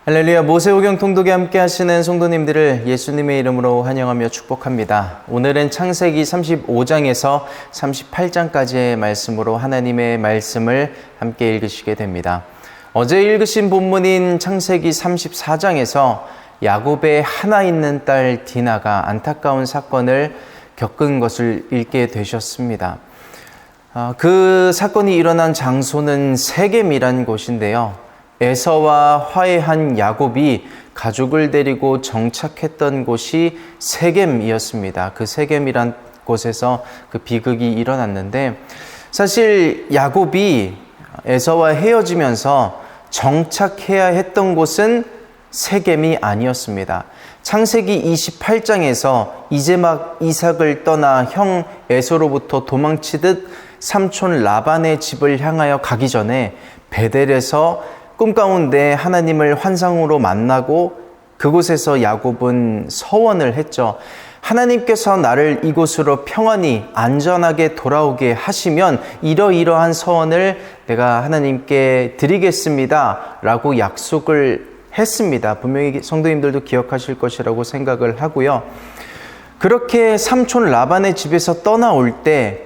할렐루야. 모세오경 통독에 함께 하시는 성도님들을 예수님의 이름으로 환영하며 축복합니다. 오늘은 창세기 35장에서 38장까지의 말씀으로 하나님의 말씀을 함께 읽으시게 됩니다. 어제 읽으신 본문인 창세기 34장에서 야곱의 하나 있는 딸 디나가 안타까운 사건을 겪은 것을 읽게 되셨습니다. 그 사건이 일어난 장소는 세겜이란 곳인데요. 에서와 화해한 야곱이 가족을 데리고 정착했던 곳이 세겜이었습니다. 그 세겜이란 곳에서 그 비극이 일어났는데, 사실 야곱이 에서와 헤어지면서 정착해야 했던 곳은 세겜이 아니었습니다. 창세기 28장에서 이제 막 이삭을 떠나 형 에서로부터 도망치듯 삼촌 라반의 집을 향하여 가기 전에 베델에서 꿈 가운데 하나님을 환상으로 만나고 그곳에서 야곱은 서원을 했죠. 하나님께서 나를 이곳으로 평안히 안전하게 돌아오게 하시면 이러이러한 서원을 내가 하나님께 드리겠습니다 라고 약속을 했습니다. 분명히 성도님들도 기억하실 것이라고 생각을 하고요. 그렇게 삼촌 라반의 집에서 떠나올 때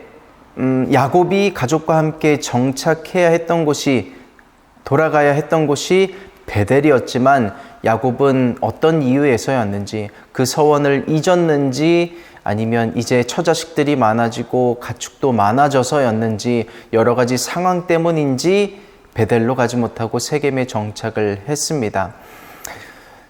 야곱이 가족과 함께 정착해야 했던 곳이, 돌아가야 했던 곳이 베델이었지만 야곱은 어떤 이유에서였는지, 그 서원을 잊었는지 아니면 이제 처자식들이 많아지고 가축도 많아져서였는지 여러 가지 상황 때문인지 베델로 가지 못하고 세겜에 정착을 했습니다.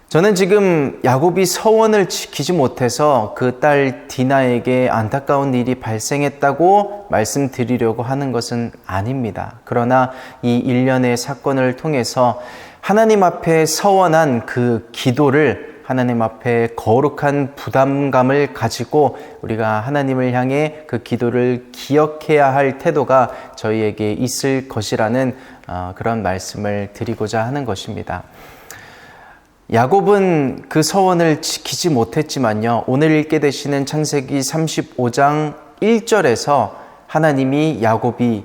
저는 지금 야곱이 서원을 지키지 못해서 그 딸 디나에게 안타까운 일이 발생했다고 말씀드리려고 하는 것은 아닙니다. 그러나 이 일련의 사건을 통해서 하나님 앞에 서원한 그 기도를, 하나님 앞에 거룩한 부담감을 가지고 우리가 하나님을 향해 그 기도를 기억해야 할 태도가 저희에게 있을 것이라는 그런 말씀을 드리고자 하는 것입니다. 야곱은 그 서원을 지키지 못했지만요, 오늘 읽게 되시는 창세기 35장 1절에서 하나님이 야곱이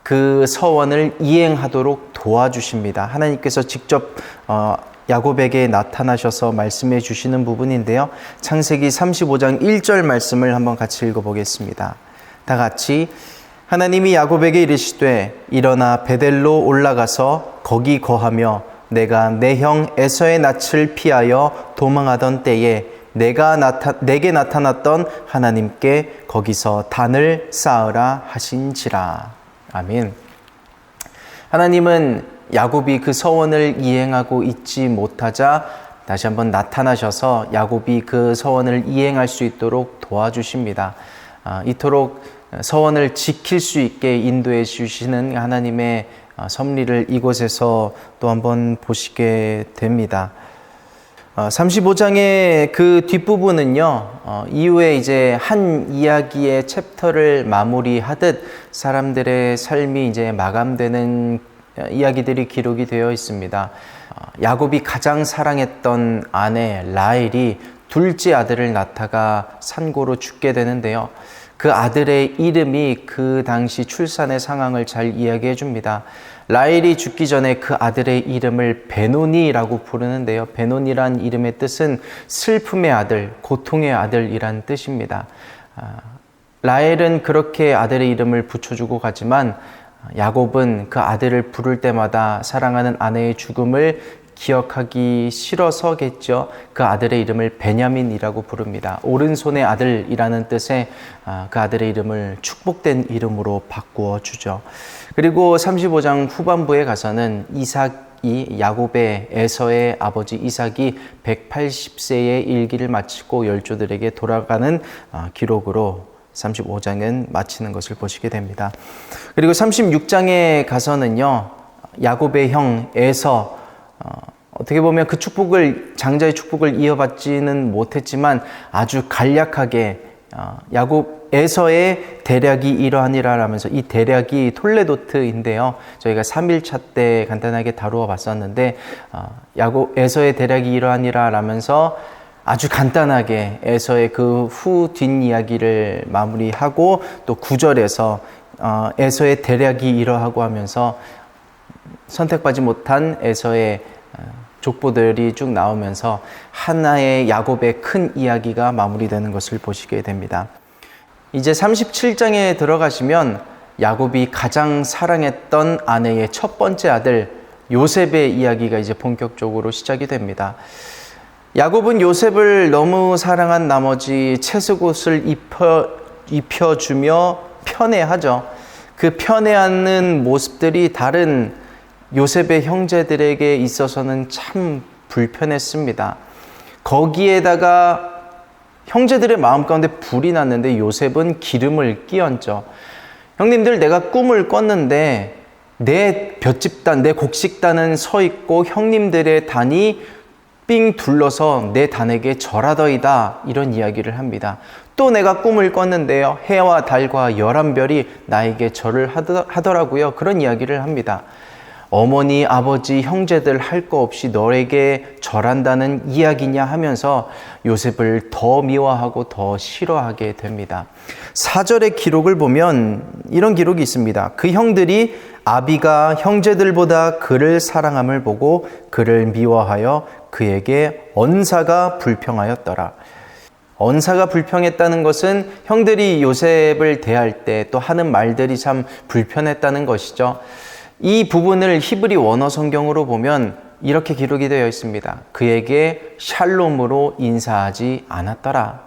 그 서원을 이행하도록 도와주십니다. 하나님께서 직접 야곱에게 나타나셔서 말씀해 주시는 부분인데요. 창세기 35장 1절 말씀을 한번 같이 읽어보겠습니다. 다 같이. 하나님이 야곱에게 이르시되 일어나 베델로 올라가서 거기 거하며 내가 내 형 에서의 낯을 피하여 도망하던 때에 내게 나타났던 하나님께 거기서 단을 쌓으라 하신지라. 아멘. 하나님은 야곱이 그 서원을 이행하고 있지 못하자 다시 한번 나타나셔서 야곱이 그 서원을 이행할 수 있도록 도와주십니다. 이토록 서원을 지킬 수 있게 인도해 주시는 하나님의 섭리를 이곳에서 또 한번 보시게 됩니다. 35장의 그 뒷부분은요, 이후에 이제 한 이야기의 챕터를 마무리하듯 사람들의 삶이 이제 마감되는 이야기들이 기록이 되어 있습니다. 야곱이 가장 사랑했던 아내 라헬이 둘째 아들을 낳다가 산고로 죽게 되는데요. 그 아들의 이름이 그 당시 출산의 상황을 잘 이야기해 줍니다. 라헬이 죽기 전에 그 아들의 이름을 베노니라고 부르는데요. 베노니란 이름의 뜻은 슬픔의 아들, 고통의 아들이란 뜻입니다. 라헬은 그렇게 아들의 이름을 붙여주고 가지만 야곱은 그 아들을 부를 때마다 사랑하는 아내의 죽음을 기억하기 싫어서겠죠. 그 아들의 이름을 베냐민이라고 부릅니다. 오른손의 아들이라는 뜻의 그 아들의 이름을 축복된 이름으로 바꾸어 주죠. 그리고 35장 후반부에 가서는 이삭이, 야곱의 에서의 아버지 이삭이 180세의 일기를 마치고 열조들에게 돌아가는 기록으로 35장은 마치는 것을 보시게 됩니다. 그리고 36장에 가서는요, 야곱의 형 에서 어떻게 보면 그 축복을, 장자의 축복을 이어받지는 못했지만 아주 간략하게 야곱 에서의 대략이 이러하니라 라면서, 이 대략이 톨레도트인데요. 저희가 3일차 때 간단하게 다루어 봤었는데 야곱 에서의 대략이 이러하니라 라면서 아주 간단하게 에서의 그 후 뒷이야기를 마무리하고 또 9절에서 에서의 대략이 이러하고 하면서 선택받지 못한 에서의 족보들이 쭉 나오면서 하나의 야곱의 큰 이야기가 마무리되는 것을 보시게 됩니다. 이제 37장에 들어가시면 야곱이 가장 사랑했던 아내의 첫 번째 아들 요셉의 이야기가 이제 본격적으로 시작이 됩니다. 야곱은 요셉을 너무 사랑한 나머지 채색옷을 입혀주며 편애하죠. 그 편애하는 모습들이 다른 요셉의 형제들에게 있어서는 참 불편했습니다. 거기에다가 형제들의 마음 가운데 불이 났는데 요셉은 기름을 끼얹죠. 형님들, 내가 꿈을 꿨는데 내 볏집단, 내 곡식단은 서 있고 형님들의 단이 삥 둘러서 내 단에게 절하더이다, 이런 이야기를 합니다. 또 내가 꿈을 꿨는데요, 해와 달과 11별이 나에게 절을 하더라고요. 그런 이야기를 합니다. 어머니, 아버지, 형제들 할 거 없이 너에게 절한다는 이야기냐 하면서 요셉을 더 미워하고 더 싫어하게 됩니다. 4절의 기록을 보면 이런 기록이 있습니다. 그 형들이 아비가 형제들보다 그를 사랑함을 보고 그를 미워하여 그에게 언사가 불평하였더라. 언사가 불평했다는 것은 형들이 요셉을 대할 때 또 하는 말들이 참 불편했다는 것이죠. 이 부분을 히브리 원어 성경으로 보면 이렇게 기록이 되어 있습니다. 그에게 샬롬으로 인사하지 않았더라.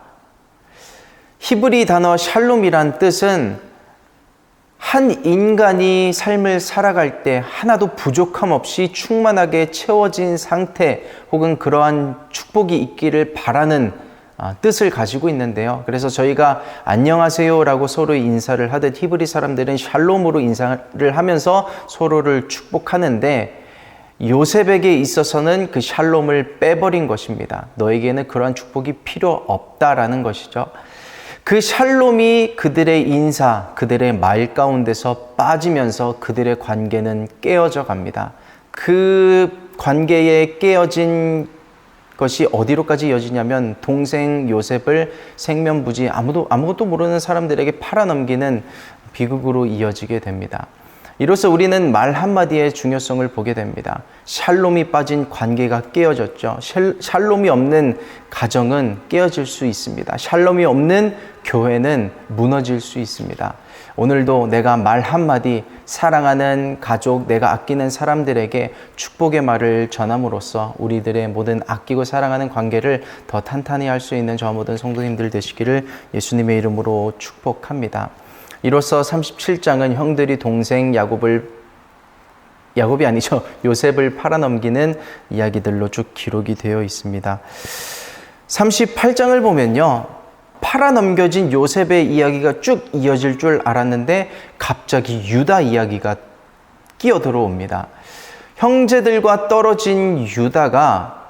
히브리 단어 샬롬이란 뜻은 한 인간이 삶을 살아갈 때 하나도 부족함 없이 충만하게 채워진 상태 혹은 그러한 축복이 있기를 바라는 뜻을 가지고 있는데요. 그래서 저희가 안녕하세요 라고 서로 인사를 하듯 히브리 사람들은 샬롬으로 인사를 하면서 서로를 축복하는데 요셉에게 있어서는 그 샬롬을 빼버린 것입니다. 너에게는 그러한 축복이 필요 없다라는 것이죠. 그 샬롬이 그들의 인사, 그들의 말 가운데서 빠지면서 그들의 관계는 깨어져 갑니다. 그 관계에 깨어진 것이 어디로까지 이어지냐면 동생 요셉을 생면부지 아무것도 모르는 사람들에게 팔아넘기는 비극으로 이어지게 됩니다. 이로써 우리는 말 한마디의 중요성을 보게 됩니다. 샬롬이 빠진 관계가 깨어졌죠. 샬롬이 없는 가정은 깨어질 수 있습니다. 샬롬이 없는 교회는 무너질 수 있습니다. 오늘도 내가 말 한마디, 사랑하는 가족, 내가 아끼는 사람들에게 축복의 말을 전함으로써 우리들의 모든 아끼고 사랑하는 관계를 더 탄탄히 할 수 있는 저와 모든 성도님들 되시기를 예수님의 이름으로 축복합니다. 이로써 37장은 형들이 동생 요셉을 팔아넘기는 이야기들로 쭉 기록이 되어 있습니다. 38장을 보면요, 팔아넘겨진 요셉의 이야기가 쭉 이어질 줄 알았는데 갑자기 유다 이야기가 끼어 들어옵니다. 형제들과 떨어진 유다가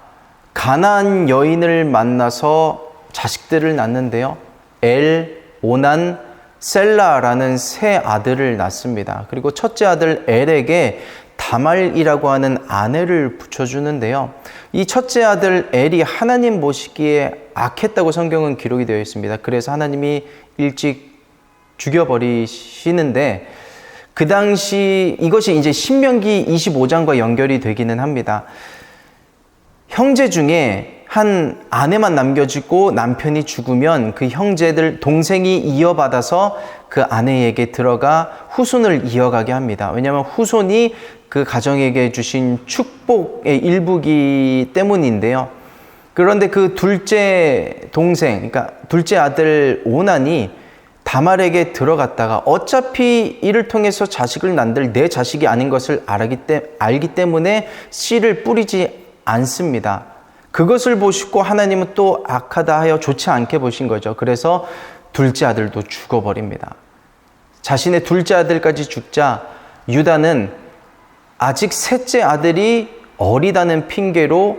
가나안 여인을 만나서 자식들을 낳는데요, 엘, 오난, 셀라라는 세 아들을 낳습니다. 그리고 첫째 아들 엘에게 다말이라고 하는 아내를 붙여주는데요. 이 첫째 아들 엘이 하나님 보시기에 악했다고 성경은 기록이 되어 있습니다. 그래서 하나님이 일찍 죽여버리시는데 그 당시 이것이 이제 신명기 25장과 연결이 되기는 합니다. 형제 중에 한 아내만 남겨지고 남편이 죽으면 그 형제들, 동생이 이어받아서 그 아내에게 들어가 후손을 이어가게 합니다. 왜냐하면 후손이 그 가정에게 주신 축복의 일부기 때문인데요. 그런데 그 둘째 동생, 그러니까 둘째 아들 오난이 다말에게 들어갔다가 어차피 이를 통해서 자식을 낳을 내 자식이 아닌 것을 알기 때문에 씨를 뿌리지 않습니다. 그것을 보시고 하나님은 또 악하다 하여 좋지 않게 보신 거죠. 그래서 둘째 아들도 죽어버립니다. 자신의 둘째 아들까지 죽자 유다는 아직 셋째 아들이 어리다는 핑계로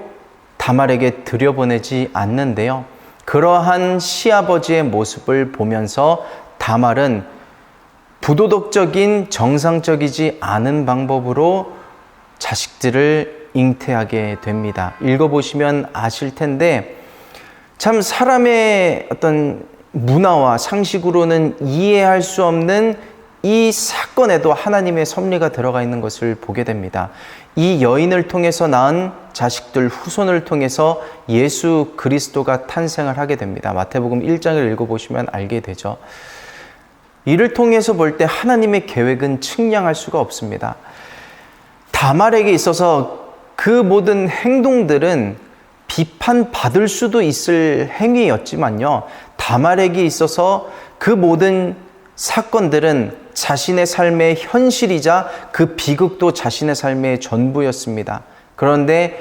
다말에게 들여보내지 않는데요. 그러한 시아버지의 모습을 보면서 다말은 부도덕적인 정상적이지 않은 방법으로 자식들을 잉태하게 됩니다. 읽어보시면 아실 텐데 참 사람의 어떤 문화와 상식으로는 이해할 수 없는 이 사건에도 하나님의 섭리가 들어가 있는 것을 보게 됩니다. 이 여인을 통해서 낳은 자식들 후손을 통해서 예수 그리스도가 탄생을 하게 됩니다. 마태복음 1장을 읽어보시면 알게 되죠. 이를 통해서 볼 때 하나님의 계획은 측량할 수가 없습니다. 다말에게 있어서 그 모든 행동들은 비판받을 수도 있을 행위였지만요, 다말에게 있어서 그 모든 사건들은 자신의 삶의 현실이자 그 비극도 자신의 삶의 전부였습니다. 그런데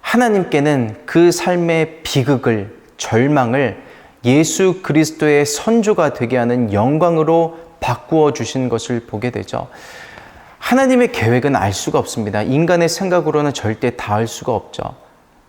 하나님께는 그 삶의 비극을, 절망을 예수 그리스도의 선조가 되게 하는 영광으로 바꾸어 주신 것을 보게 되죠. 하나님의 계획은 알 수가 없습니다. 인간의 생각으로는 절대 다 알 수가 없죠.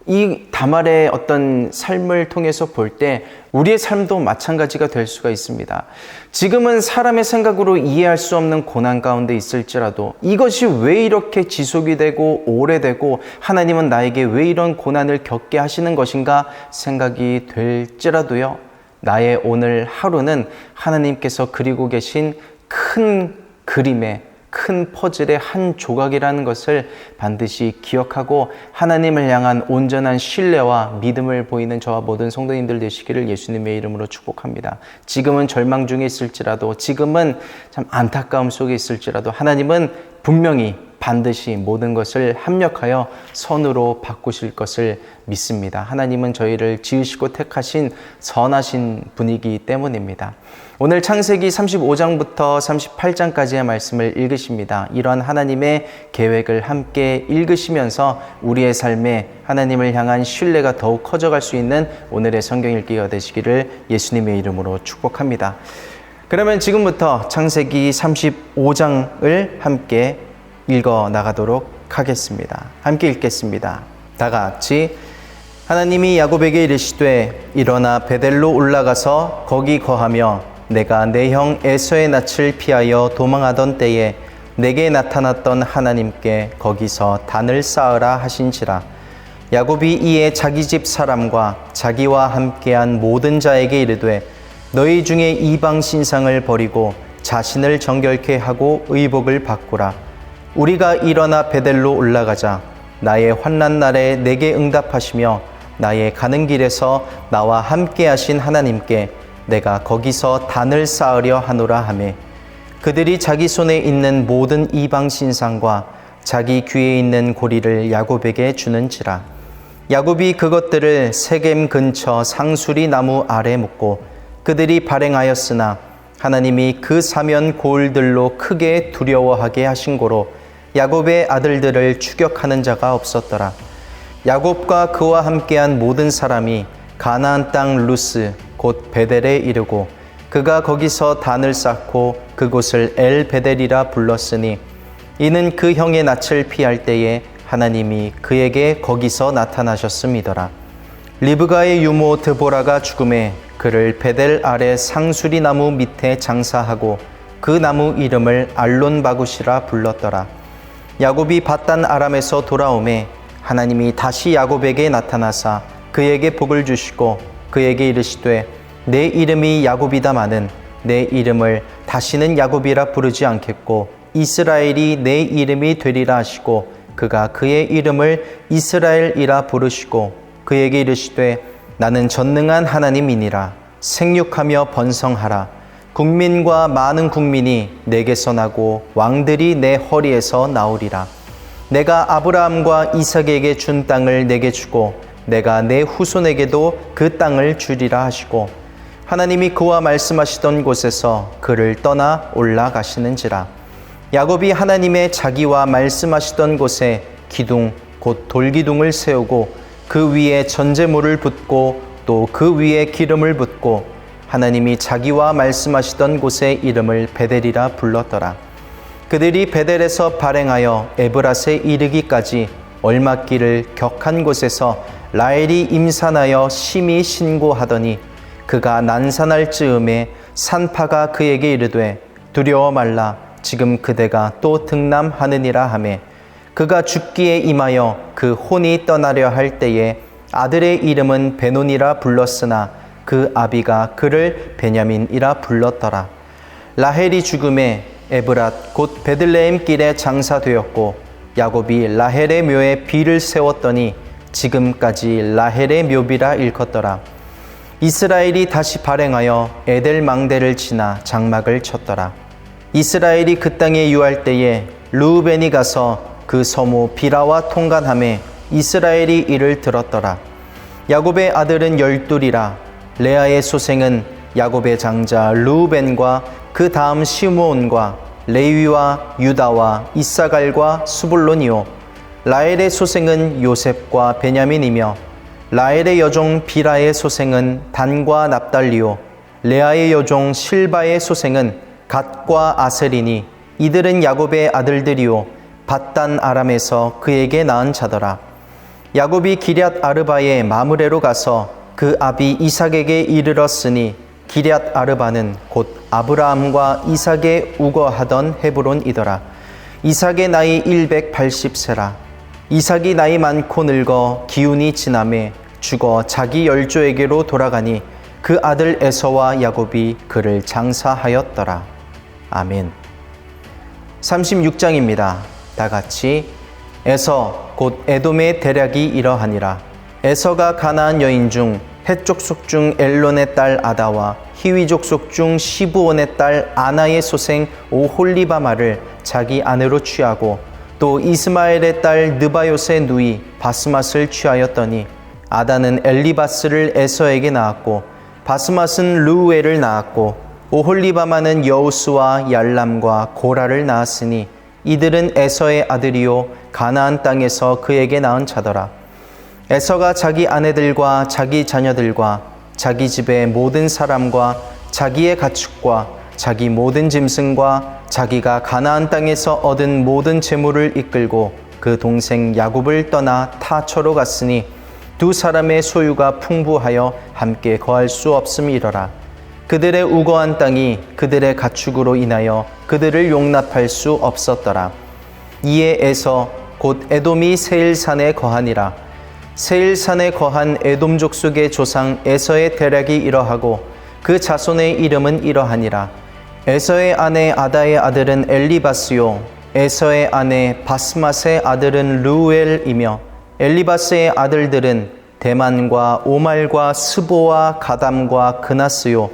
이 다말의 어떤 삶을 통해서 볼 때 우리의 삶도 마찬가지가 될 수가 있습니다. 지금은 사람의 생각으로 이해할 수 없는 고난 가운데 있을지라도 이것이 왜 이렇게 지속이 되고 오래되고 하나님은 나에게 왜 이런 고난을 겪게 하시는 것인가 생각이 될지라도요, 나의 오늘 하루는 하나님께서 그리고 계신 큰 그림의, 큰 퍼즐의 한 조각이라는 것을 반드시 기억하고 하나님을 향한 온전한 신뢰와 믿음을 보이는 저와 모든 성도님들 되시기를 예수님의 이름으로 축복합니다. 지금은 절망 중에 있을지라도, 지금은 참 안타까움 속에 있을지라도 하나님은 분명히 반드시 모든 것을 합력하여 선으로 바꾸실 것을 믿습니다. 하나님은 저희를 지으시고 택하신 선하신 분이기 때문입니다. 오늘 창세기 35장부터 38장까지의 말씀을 읽으십니다. 이러한 하나님의 계획을 함께 읽으시면서 우리의 삶에 하나님을 향한 신뢰가 더욱 커져갈 수 있는 오늘의 성경 읽기가 되시기를 예수님의 이름으로 축복합니다. 그러면 지금부터 창세기 35장을 함께 읽어 나가도록 하겠습니다. 함께 읽겠습니다. 다 같이. 하나님이 야곱에게 이르시되 일어나 베델로 올라가서 거기 거하며 내가 내 형 에서의 낯을 피하여 도망하던 때에 내게 나타났던 하나님께 거기서 단을 쌓으라 하신지라. 야곱이 이에 자기 집 사람과 자기와 함께한 모든 자에게 이르되 너희 중에 이방 신상을 버리고 자신을 정결케 하고 의복을 바꾸라. 우리가 일어나 베델로 올라가자. 나의 환난 날에 내게 응답하시며 나의 가는 길에서 나와 함께 하신 하나님께 내가 거기서 단을 쌓으려 하노라 하매, 그들이 자기 손에 있는 모든 이방 신상과 자기 귀에 있는 고리를 야곱에게 주는지라. 야곱이 그것들을 세겜 근처 상수리 나무 아래 묻고 그들이 발행하였으나 하나님이 그 사면 고을들로 크게 두려워하게 하신 고로 야곱의 아들들을 추격하는 자가 없었더라. 야곱과 그와 함께한 모든 사람이 가나안 땅 루스 곧 베델에 이르고 그가 거기서 단을 쌓고 그곳을 엘 베델이라 불렀으니 이는 그 형의 낯을 피할 때에 하나님이 그에게 거기서 나타나셨음이더라. 리브가의 유모 드보라가 죽음에 그를 베델 아래 상수리 나무 밑에 장사하고 그 나무 이름을 알론바굿이라 불렀더라. 야곱이 밧단 아람에서 돌아오매 하나님이 다시 야곱에게 나타나사 그에게 복을 주시고 그에게 이르시되 내 이름이 야곱이다마는 내 이름을 다시는 야곱이라 부르지 않겠고 이스라엘이 내 이름이 되리라 하시고 그가 그의 이름을 이스라엘이라 부르시고 그에게 이르시되 나는 전능한 하나님이니라. 생육하며 번성하라. 국민과 많은 국민이 내게서 나고 왕들이 내 허리에서 나오리라. 내가 아브라함과 이삭에게 준 땅을 내게 주고 내가 내 후손에게도 그 땅을 주리라 하시고 하나님이 그와 말씀하시던 곳에서 그를 떠나 올라가시는지라. 야곱이 하나님의 자기와 말씀하시던 곳에 기둥 곧 돌기둥을 세우고 그 위에 전제물을 붓고 또 그 위에 기름을 붓고 하나님이 자기와 말씀하시던 곳의 이름을 베델이라 불렀더라. 그들이 베델에서 발행하여 에브랏에 이르기까지 얼마길을 격한 곳에서 라헬이 임산하여 심히 신고하더니 그가 난산할 즈음에 산파가 그에게 이르되 두려워 말라. 지금 그대가 또 등남하느니라 하매 그가 죽기에 임하여 그 혼이 떠나려 할 때에 아들의 이름은 베논이라 불렀으나 그 아비가 그를 베냐민이라 불렀더라. 라헬이 죽음에 에브랏 곧 베들레헴 길에 장사되었고 야곱이 라헬의 묘에 비를 세웠더니 지금까지 라헬의 묘비라 일컫더라. 이스라엘이 다시 발행하여 에델 망대를 지나 장막을 쳤더라. 이스라엘이 그 땅에 유할 때에 르우벤이 가서 그 서무 비라와 통간함에 이스라엘이 이를 들었더라. 야곱의 아들은 12이라. 레아의 소생은 야곱의 장자 르우벤과 그 다음 시므온과 레위와 유다와 이사갈과 수불론이요. 라헬의 소생은 요셉과 베냐민이며 라헬의 여종 비라의 소생은 단과 납달리요. 레아의 여종 실바의 소생은 갓과 아셀이니 이들은 야곱의 아들들이요 밧단 아람에서 그에게 낳은 자더라. 야곱이 기럇 아르바의 마므레로 가서 그 아비 이삭에게 이르렀으니 기럇 아르바는 곧 아브라함과 이삭의 우거하던 헤브론이더라. 이삭의 나이 180세라. 이삭이 나이 많고 늙어 기운이 지남에 죽어 자기 열조에게로 돌아가니 그 아들 에서와 야곱이 그를 장사하였더라. 아멘. 36장입니다. 다 같이 에서 곧 에돔의 대략이 이러하니라. 에서가 가나안 여인 중 헷 족속 중 엘론의 딸 아다와 히위 족속 중 시브온의 딸 아나의 소생 오홀리바마를 자기 아내로 취하고 또 이스마엘의 딸 느바요스의 누이 바스맛을 취하였더니 아다는 엘리바스를 에서에게 낳았고 바스맛은 르우엘을 낳았고 오홀리바마는 여우스와 얄람과 고라를 낳았으니 이들은 에서의 아들이요 가나안 땅에서 그에게 낳은 자더라. 에서가 자기 아내들과 자기 자녀들과 자기 집의 모든 사람과 자기의 가축과 자기 모든 짐승과 자기가 가나안 땅에서 얻은 모든 재물을 이끌고 그 동생 야곱을 떠나 타처로 갔으니 두 사람의 소유가 풍부하여 함께 거할 수 없음이러라. 그들의 우거한 땅이 그들의 가축으로 인하여 그들을 용납할 수 없었더라. 이에 에서 곧 에돔이 세일산에 거하니라. 세일산에 거한 에돔 족속의 조상 에서의 대략이 이러하고 그 자손의 이름은 이러하니라. 에서의 아내 아다의 아들은 엘리바스요 에서의 아내 바스맛의 아들은 르우엘이며 엘리바스의 아들들은 대만과 오말과 스보와 가담과 그나스요.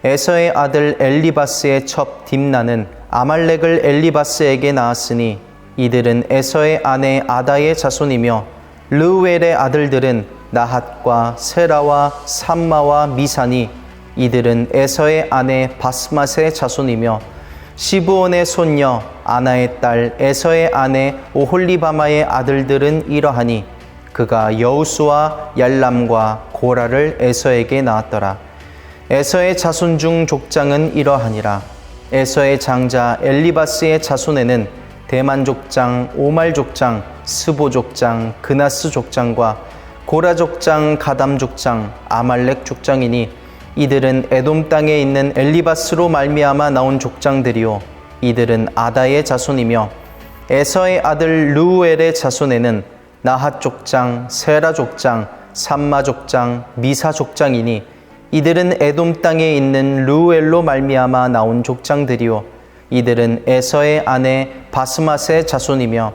에서의 아들 엘리바스의 첩 딥나는 아말렉을 엘리바스에게 낳았으니 이들은 에서의 아내 아다의 자손이며 르우엘의 아들들은 나핫과 세라와 삼마와 미산이 이들은 에서의 아내 바스맛의 자손이며 시브온의 손녀 아나의 딸 에서의 아내 오홀리바마의 아들들은 이러하니 그가 여우스와 얄람과 고라를 에서에게 낳았더라. 에서의 자손 중 족장은 이러하니라. 에서의 장자 엘리바스의 자손에는 대만 족장, 오말 족장, 스보 족장, 그나스 족장과 고라 족장, 가담 족장, 아말렉 족장이니 이들은 에돔 땅에 있는 엘리바스로 말미암아 나온 족장들이요 이들은 아다의 자손이며 에서의 아들 르우엘의 자손에는 나핫 족장, 세라 족장, 삼마 족장, 미사 족장이니 이들은 에돔 땅에 있는 르우엘로 말미암아 나온 족장들이요 이들은 에서의 아내 바스맛의 자손이며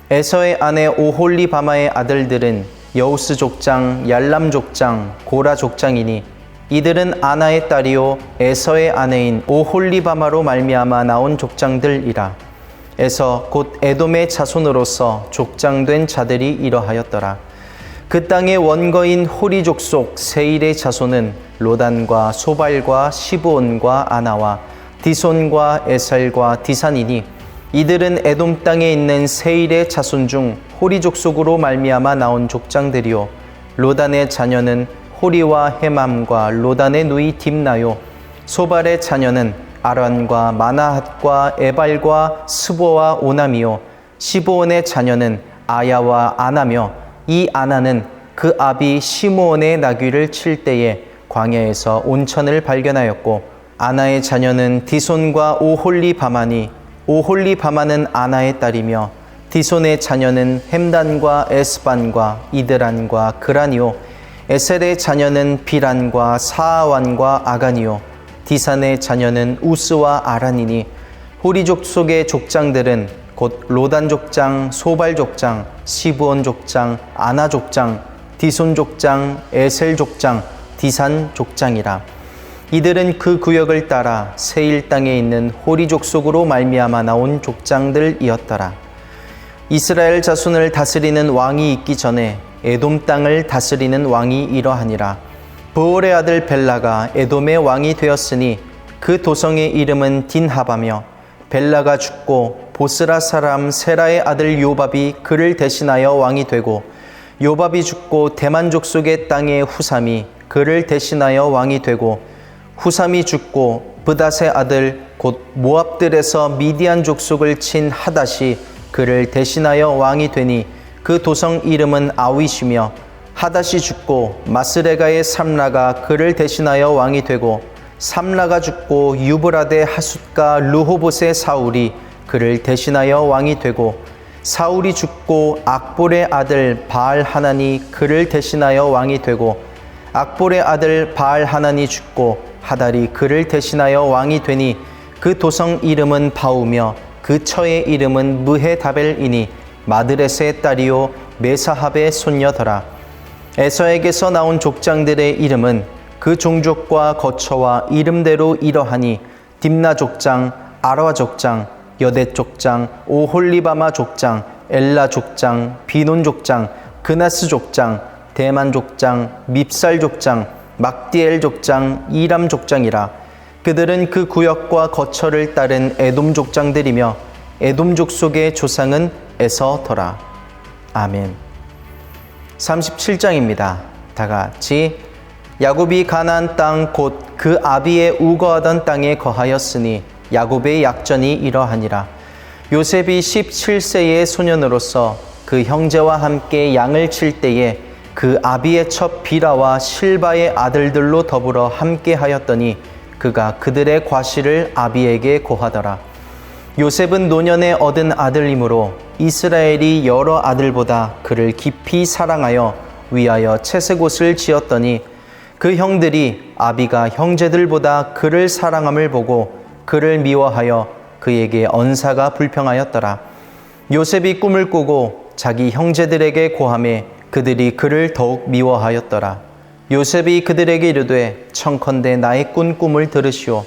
에서의 아내 오홀리바마의 아들들은 여우스 족장, 얄람 족장, 고라 족장이니 이들은 아나의 딸이요 에서의 아내인 오홀리바마로 말미암아 나온 족장들이라. 에서 곧 에돔의 자손으로서 족장된 자들이 이러하였더라. 그 땅의 원거인 호리 족속 세일의 자손은 로단과 소발과 시브온과 아나와 디손과 에살과 디산이니 이들은 에돔 땅에 있는 세일의 자손 중 호리 족속으로 말미암아 나온 족장들이요 로단의 자녀는 호리와 헤맘과 로단의 누이 딥나요 소발의 자녀는 아란과 마나핫과 에발과 스보와 오남이요 시브온의 자녀는 아야와 아나며 이 아나는 그 아비 시므온의 나귀를 칠 때에 광야에서 온천을 발견하였고 아나의 자녀는 디손과 오홀리바마니 오홀리바마는 아나의 딸이며 디손의 자녀는 햄단과 에스반과 이드란과 그란이요 에셀의 자녀는 비란과 사아완과 아간이요 디산의 자녀는 우스와 아란이니 호리족 속의 족장들은 곧 로단 족장, 소발 족장, 시브온 족장, 아나 족장, 디손 족장, 에셀 족장, 디산 족장이라. 이들은 그 구역을 따라 세일 땅에 있는 호리 족속으로 말미암아 나온 족장들이었더라. 이스라엘 자손을 다스리는 왕이 있기 전에 에돔 땅을 다스리는 왕이 이러하니라. 브올의 아들 벨라가 에돔의 왕이 되었으니 그 도성의 이름은 딘하바며, 벨라가 죽고 보스라 사람 세라의 아들 요밥이 그를 대신하여 왕이 되고, 요밥이 죽고 대만 족속의 땅의 후삼이 그를 대신하여 왕이 되고, 후삼이 죽고 브닷의 아들 곧 모압들에서 미디안 족속을 친 하닷이 그를 대신하여 왕이 되니 그 도성 이름은 아윗이며, 하닷이 죽고 마스레가의 삼라가 그를 대신하여 왕이 되고, 삼라가 죽고 유브라데 하숫과 르호봇의 사울이 그를 대신하여 왕이 되고, 사울이 죽고 악볼의 아들 바알 하난이 그를 대신하여 왕이 되고, 악볼의 아들 바알 하난이 죽고 하달이 그를 대신하여 왕이 되니 그 도성 이름은 바우며 그 처의 이름은 무헤다벨이니 마드렛의 딸이요 메사합의 손녀더라. 에서에게서 나온 족장들의 이름은 그 종족과 거처와 이름대로 이러하니 딥나 족장, 아라 족장, 여댓 족장, 오홀리바마 족장, 엘라 족장, 비논 족장, 그나스 족장, 대만 족장, 밉살 족장, 막디엘 족장, 이람 족장이라. 그들은 그 구역과 거처를 따른 에돔 족장들이며 에돔 족속의 조상은 에서더라. 아멘. 37장입니다. 다 같이. 야곱이 가나안 땅 곧 그 아비의 우거하던 땅에 거하였으니 야곱의 약전이 이러하니라. 요셉이 17세의 소년으로서 그 형제와 함께 양을 칠 때에 그 아비의 첩 비라와 실바의 아들들로 더불어 함께 하였더니 그가 그들의 과실을 아비에게 고하더라. 요셉은 노년에 얻은 아들이므로 이스라엘이 여러 아들보다 그를 깊이 사랑하여 위하여 채색옷을 지었더니 그 형들이 아비가 형제들보다 그를 사랑함을 보고 그를 미워하여 그에게 언사가 불평하였더라. 요셉이 꿈을 꾸고 자기 형제들에게 고하매 그들이 그를 더욱 미워하였더라. 요셉이 그들에게 이르되 청컨대 나의 꾼 꿈을 들으시오.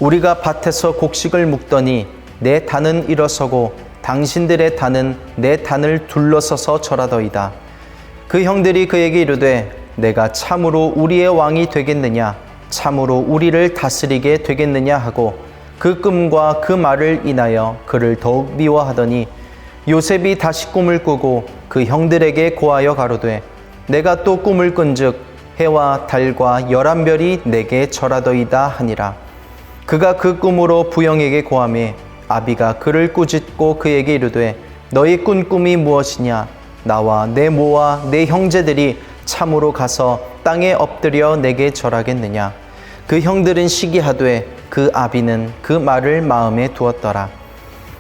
우리가 밭에서 곡식을 묵더니 내 단은 일어서고 당신들의 단은 내 단을 둘러서서 절하더이다. 그 형들이 그에게 이르되 내가 참으로 우리의 왕이 되겠느냐, 참으로 우리를 다스리게 되겠느냐 하고 그 꿈과 그 말을 인하여 그를 더욱 미워하더니 요셉이 다시 꿈을 꾸고 그 형들에게 고하여 가로되 내가 또 꿈을 꾼즉 해와 달과 11별이 내게 절하더이다 하니라. 그가 그 꿈으로 부형에게 고하매 아비가 그를 꾸짖고 그에게 이르되 너의 꾼 꿈이 무엇이냐? 나와 내 모와 내 형제들이 참으로 가서 땅에 엎드려 내게 절하겠느냐? 그 형들은 시기하되 그 아비는 그 말을 마음에 두었더라.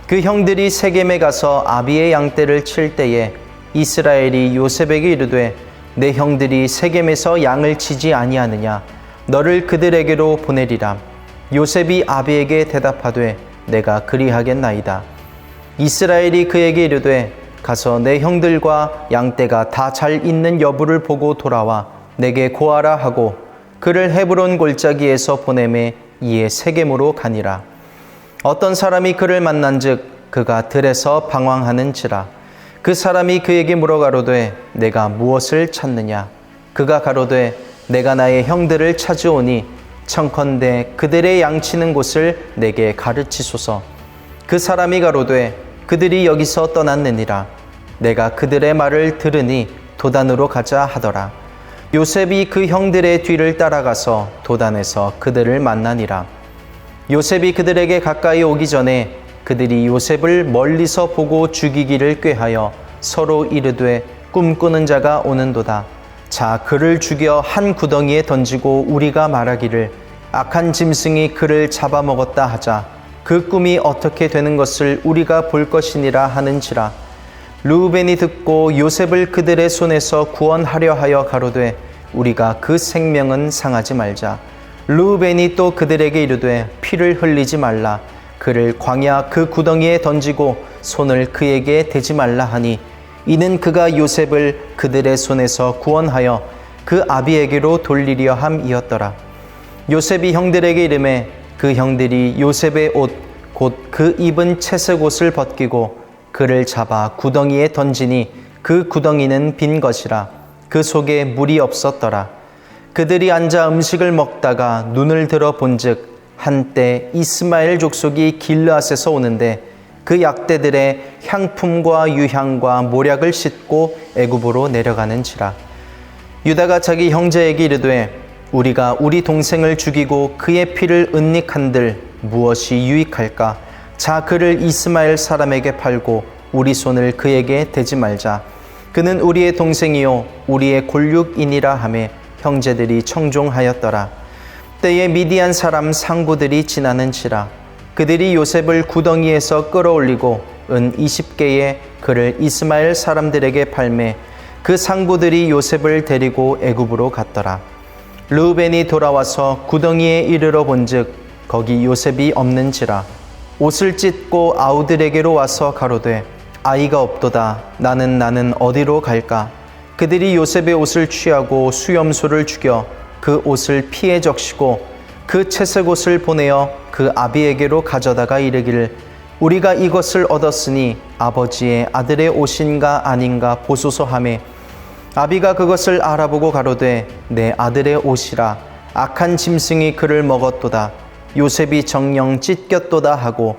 그 형들이 세겜에 가서 아비의 양떼를 칠 때에 이스라엘이 요셉에게 이르되 내 형들이 세겜에서 양을 치지 아니하느냐? 너를 그들에게로 보내리라. 요셉이 아비에게 대답하되 내가 그리하겠나이다. 이스라엘이 그에게 이르되 가서 내 형들과 양떼가 다 잘 있는 여부를 보고 돌아와 내게 고하라 하고 그를 헤브론 골짜기에서 보내매 이에 세겜으로 가니라. 어떤 사람이 그를 만난즉 그가 들에서 방황하는지라. 그 사람이 그에게 물어가로되 내가 무엇을 찾느냐? 그가 가로되 내가 나의 형들을 찾으오니 청컨대 그들의 양치는 곳을 내게 가르치소서. 그 사람이 가로되 그들이 여기서 떠났느니라. 내가 그들의 말을 들으니 도단으로 가자 하더라. 요셉이 그 형들의 뒤를 따라가서 도단에서 그들을 만나니라. 요셉이 그들에게 가까이 오기 전에 그들이 요셉을 멀리서 보고 죽이기를 꾀하여 서로 이르되 꿈꾸는 자가 오는도다. 자, 그를 죽여 한 구덩이에 던지고 우리가 말하기를 악한 짐승이 그를 잡아먹었다 하자. 그 꿈이 어떻게 되는 것을 우리가 볼 것이니라 하는지라. 르우벤이 듣고 요셉을 그들의 손에서 구원하려 하여 가로되 우리가 그 생명은 상하지 말자. 르우벤이 또 그들에게 이르되 피를 흘리지 말라. 그를 광야 그 구덩이에 던지고 손을 그에게 대지 말라 하니 이는 그가 요셉을 그들의 손에서 구원하여 그 아비에게로 돌리려 함이었더라. 요셉이 형들에게 이르매 그 형들이 요셉의 옷 곧 그 입은 채색 옷을 벗기고 그를 잡아 구덩이에 던지니 그 구덩이는 빈 것이라. 그 속에 물이 없었더라. 그들이 앉아 음식을 먹다가 눈을 들어 본즉 한때 이스마엘 족속이 길르앗에서 오는데 그 약대들의 향품과 유향과 모략을 싣고 애굽으로 내려가는지라. 유다가 자기 형제에게 이르되 우리가 우리 동생을 죽이고 그의 피를 은닉한들 무엇이 유익할까? 자, 그를 이스마엘 사람에게 팔고 우리 손을 그에게 대지 말자. 그는 우리의 동생이요 우리의 골육이니라 하매 형제들이 청종하였더라. 때에 미디안 사람 상부들이 지나는지라. 그들이 요셉을 구덩이에서 끌어올리고 은 20개에 그를 이스마엘 사람들에게 팔매 그 상부들이 요셉을 데리고 애굽으로 갔더라. 르우벤이 돌아와서 구덩이에 이르러 본즉 거기 요셉이 없는지라. 옷을 찢고 아우들에게로 와서 가로되 아이가 없도다. 나는 어디로 갈까? 그들이 요셉의 옷을 취하고 수염소를 죽여 그 옷을 피에 적시고 그 채색 옷을 보내어 그 아비에게로 가져다가 이르기를 우리가 이것을 얻었으니 아버지의 아들의 옷인가 아닌가 보소서 하매 아비가 그것을 알아보고 가로되 내 아들의 옷이라. 악한 짐승이 그를 먹었도다. 요셉이 정녕 찢겼도다 하고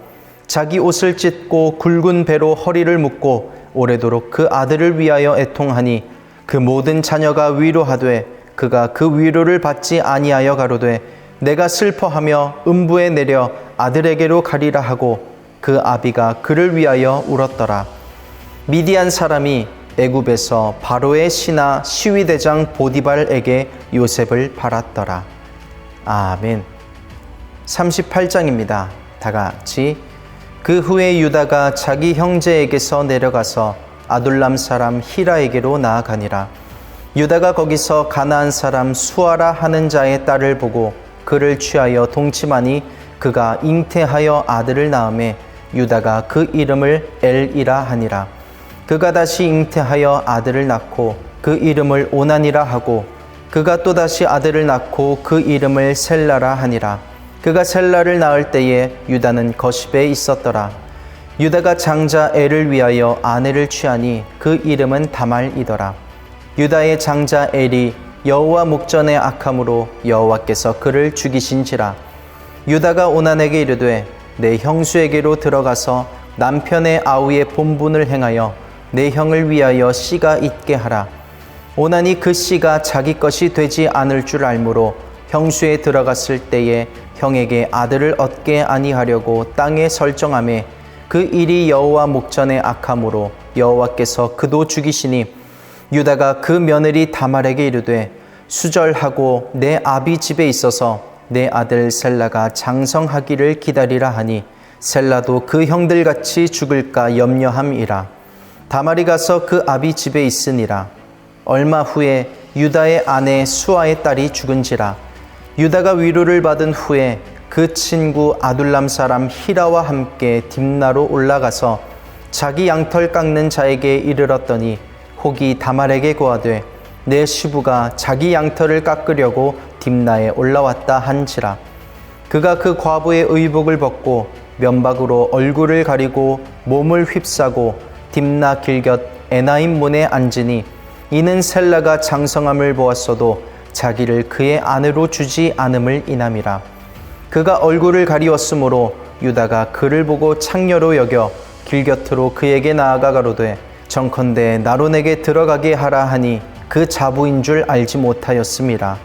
자기 옷을 찢고 굵은 배로 허리를 묶고 오래도록 그 아들을 위하여 애통하니 그 모든 자녀가 위로하되 그가 그 위로를 받지 아니하여 가로되 내가 슬퍼하며 음부에 내려 아들에게로 가리라 하고 그 아비가 그를 위하여 울었더라. 미디안 사람이 애굽에서 바로의 신하 시위대장 보디발에게 요셉을 팔았더라. 아멘. 38장입니다. 다 같이. 그 후에 유다가 자기 형제에게서 내려가서 아둘람 사람 히라에게로 나아가니라. 유다가 거기서 가나안 사람 수아라 하는 자의 딸을 보고 그를 취하여 동침하니 그가 잉태하여 아들을 낳음에 유다가 그 이름을 엘이라 하니라. 그가 다시 잉태하여 아들을 낳고 그 이름을 오난이라 하고 그가 또다시 아들을 낳고 그 이름을 셀라라 하니라. 그가 셀라를 낳을 때에 유다는 거십에 있었더라. 유다가 장자 엘을 위하여 아내를 취하니 그 이름은 다말이더라. 유다의 장자 엘이 여호와 목전에 악함으로 여호와께서 그를 죽이신지라. 유다가 오난에게 이르되 내 형수에게로 들어가서 남편의 아우의 본분을 행하여 내 형을 위하여 씨가 있게 하라. 오난이 그 씨가 자기 것이 되지 않을 줄 알므로 형수에 들어갔을 때에 형에게 아들을 얻게 아니하려고 땅에 설정하매 그 일이 여호와 목전에 악함으로 여호와께서 그도 죽이시니 유다가 그 며느리 다말에게 이르되 수절하고 내 아비 집에 있어서 내 아들 셀라가 장성하기를 기다리라 하니 셀라도 그 형들같이 죽을까 염려함이라. 다말이 가서 그 아비 집에 있으니라. 얼마 후에 유다의 아내 수아의 딸이 죽은지라. 유다가 위로를 받은 후에 그 친구 아둘람 사람 히라와 함께 딥나로 올라가서 자기 양털 깎는 자에게 이르렀더니 혹이 다말에게 고하되 내 시부가 자기 양털을 깎으려고 딥나에 올라왔다 한지라. 그가 그 과부의 의복을 벗고 면박으로 얼굴을 가리고 몸을 휩싸고 딥나 길곁 에나임 문에 앉으니 이는 셀라가 장성함을 보았어도 자기를 그의 아내로 주지 않음을 인함이라. 그가 얼굴을 가리웠으므로 유다가 그를 보고 창녀로 여겨 길곁으로 그에게 나아가 가로되 정컨대 나로 내게 들어가게 하라 하니 그 자부인 줄 알지 못하였음이라.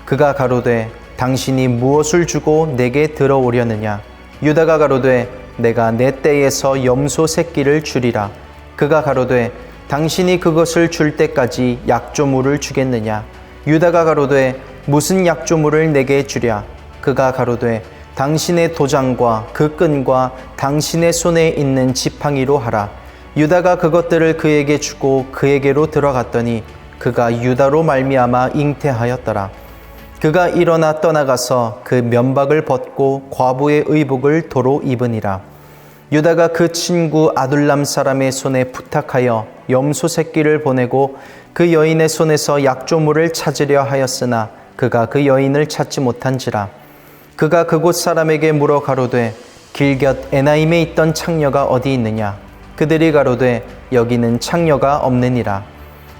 그가 가로되 당신이 무엇을 주고 내게 들어오려느냐. 유다가 가로되 내가 내 떼에서 염소 새끼를 주리라. 그가 가로되 당신이 그것을 줄 때까지 약조물을 주겠느냐. 유다가 가로되 무슨 약조물을 내게 주랴. 그가 가로되 당신의 도장과 그 끈과 당신의 손에 있는 지팡이로 하라. 유다가 그것들을 그에게 주고 그에게로 들어갔더니 그가 유다로 말미암아 잉태하였더라. 그가 일어나 떠나가서 그 면박을 벗고 과부의 의복을 도로 입으니라. 유다가 그 친구 아둘람 사람의 손에 부탁하여 염소 새끼를 보내고 그 여인의 손에서 약조물을 찾으려 하였으나 그가 그 여인을 찾지 못한지라. 그가 그곳 사람에게 물어 가로되 길곁 에나임에 있던 창녀가 어디 있느냐. 그들이 가로되 여기는 창녀가 없느니라.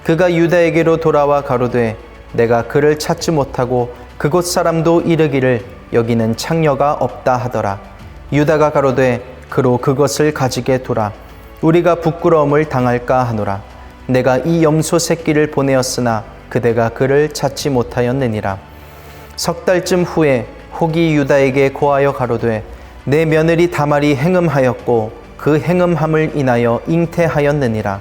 그가 유다에게로 돌아와 가로되 내가 그를 찾지 못하고 그곳 사람도 이르기를 여기는 창녀가 없다 하더라. 유다가 가로되 그로 그것을 가지게 두라. 우리가 부끄러움을 당할까 하노라. 내가 이 염소 새끼를 보내었으나 그대가 그를 찾지 못하였느니라. 석 달쯤 후에 혹이 유다에게 고하여 가로되 내 며느리 다말이 행음하였고 그 행음함을 인하여 잉태하였느니라.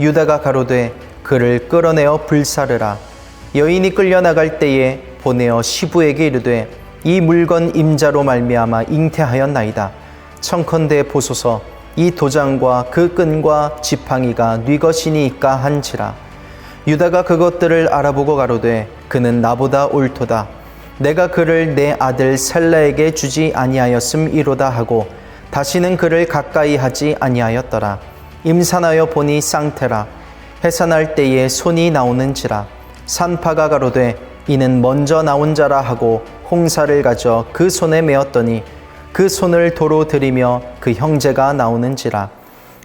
유다가 가로되 그를 끌어내어 불사르라. 여인이 끌려나갈 때에 보내어 시부에게 이르되 이 물건 임자로 말미암아 잉태하였나이다. 청컨대 보소서 이 도장과 그 끈과 지팡이가 네 것이니이까 한지라. 유다가 그것들을 알아보고 가로되 그는 나보다 옳도다. 내가 그를 내 아들 셀라에게 주지 아니하였음이로다 하고 다시는 그를 가까이 하지 아니하였더라. 임산하여 보니 쌍태라. 해산할 때에 손이 나오는지라. 산파가 가로되 이는 먼저 나온 자라 하고 홍사를 가져 그 손에 메었더니 그 손을 도로 들이며 그 형제가 나오는지라.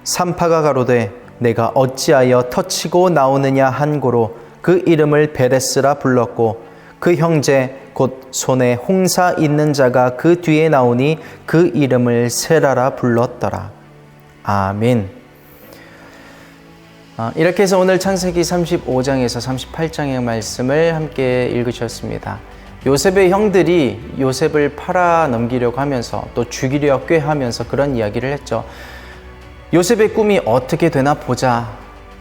산파가 가로되 내가 어찌하여 터치고 나오느냐 한 고로 그 이름을 베레스라 불렀고 그 형제 곧 손에 홍사 있는 자가 그 뒤에 나오니 그 이름을 세라라 불렀더라. 아멘. 이렇게 해서 오늘 창세기 35장에서 38장의 말씀을 함께 읽으셨습니다. 요셉의 형들이 요셉을 팔아 넘기려고 하면서 또 죽이려 꾀하면서 그런 이야기를 했죠. 요셉의 꿈이 어떻게 되나 보자.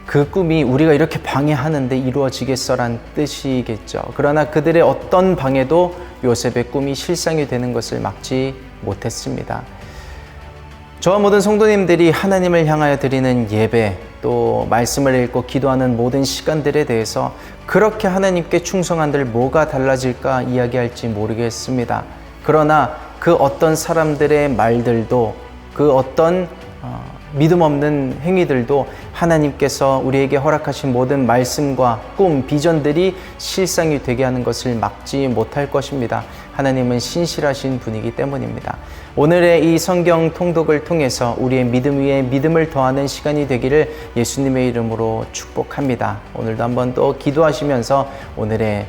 그 꿈이 우리가 이렇게 방해하는데 이루어지겠어란 뜻이겠죠. 그러나 그들의 어떤 방해도 요셉의 꿈이 실상이 되는 것을 막지 못했습니다. 저와 모든 성도님들이 하나님을 향하여 드리는 예배, 또 말씀을 읽고 기도하는 모든 시간들에 대해서 그렇게 하나님께 충성한들 뭐가 달라질까 이야기할지 모르겠습니다. 그러나 그 어떤 사람들의 말들도 그 어떤 믿음 없는 행위들도 하나님께서 우리에게 허락하신 모든 말씀과 꿈, 비전들이 실상이 되게 하는 것을 막지 못할 것입니다. 하나님은 신실하신 분이기 때문입니다. 오늘의 이 성경 통독을 통해서 우리의 믿음 위에 믿음을 더하는 시간이 되기를 예수님의 이름으로 축복합니다. 오늘도 한번 또 기도하시면서 오늘의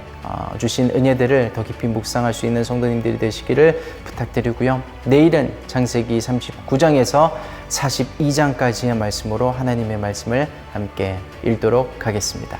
주신 은혜들을 더 깊이 묵상할 수 있는 성도님들이 되시기를 부탁드리고요. 내일은 창세기 39장에서 42장까지의 말씀으로 하나님의 말씀을 함께 읽도록 하겠습니다.